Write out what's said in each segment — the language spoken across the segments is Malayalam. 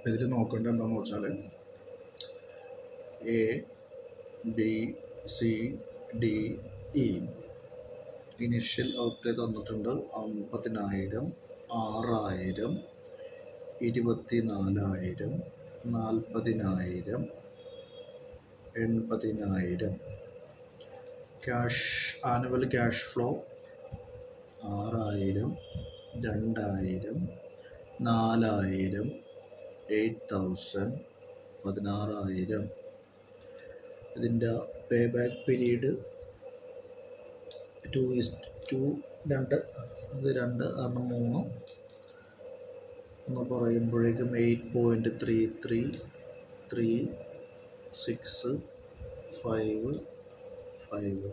ഇതിൽ നോക്കേണ്ടത് എന്താണെന്ന് വെച്ചാൽ A B C D E initial outlay തന്നിട്ടുണ്ട് 50,000, 6,000, 24,000, 40,000, 80,000. Cash annual cash flow 6,000, 2,000, 4,000, 8,000, 16,000. ഇതിൻ്റെ പേ ബാക്ക് പീരീഡ് 2:2, 2 ഇത് 2 കാരണം 3 എന്ന് പറയുമ്പോഴേക്കും 8.33, 3, 6, 5, 5.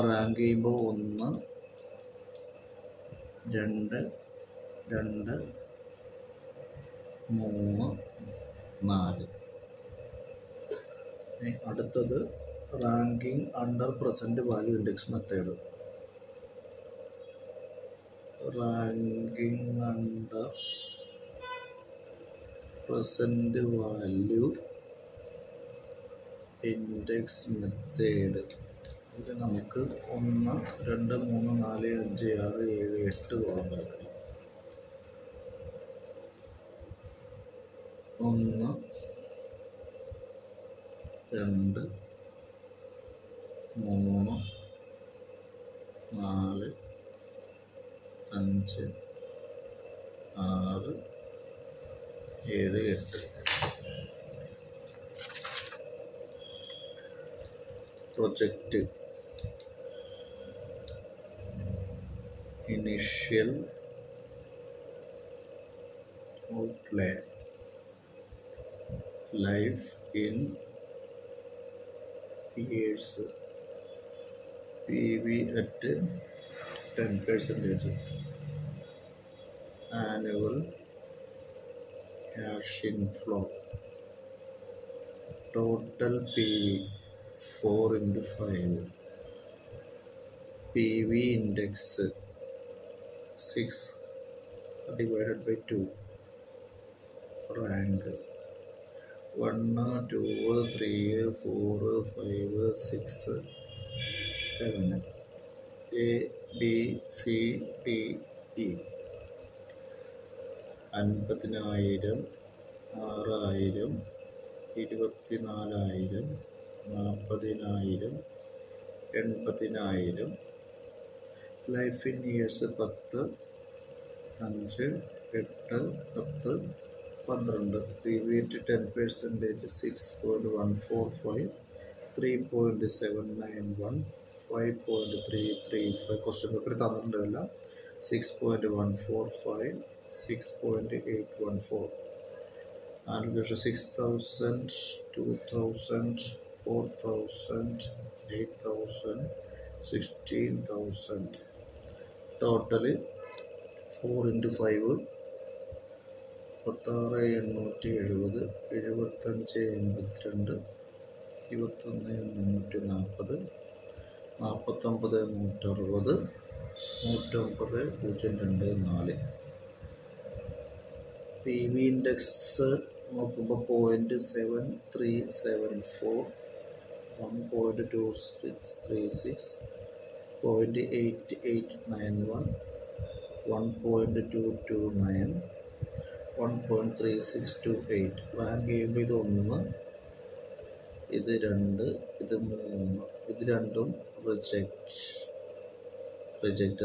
റാങ്ക് ചെയ്യുമ്പോൾ 1, 2, 2, 3, 4. അടുത്തത് ranking under present value index method. Ranking under present value index method. ഇതിൽ നമുക്ക് 1, 2, 3, 4, 5, 6, 7, 8 കോളമാക്കാം. 1, 2, 3, 4, 5, 6, 7, 8. Project initial outlay life in years, PV at 10%, annual cash inflow, total PV 4 into 5, PV index 6 divided by 2, rank 1, 2, 3, 4, 5, 6, 7, A, B, C, D, E. 50,000, 6,000, 24,000, 40,000, 80,000. Life in years 10, 5, 8, 10, 12. PV at 10%, 6.145, 3.791, 5.335. Question paper തന്നിട്ടുണ്ടല്ല. 6.145, 6.814. Annual 6,000, 2,000, 4,000, 8,000, 16,000. Total 4 into 5, 66,870, 75,82, 21,340, 49,160, 109,024. PV index നോക്കുമ്പോൾ 0.7374, 1.2636, 0.8891, 1.229, 1.3628. റാങ്ക് ചെയ്യുമ്പോൾ ഇത് 1, ഇത് 2, ഇത് 3, ഇത് രണ്ടും റിജക്റ്റ്.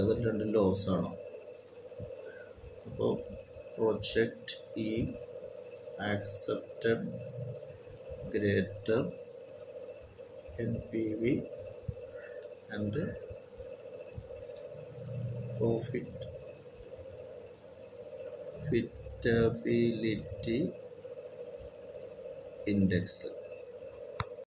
അത് രണ്ടും ലോസ് ആണ്. അപ്പോൾ പ്രൊജക്റ്റ് ഈ accepted greater NPV and profitability index.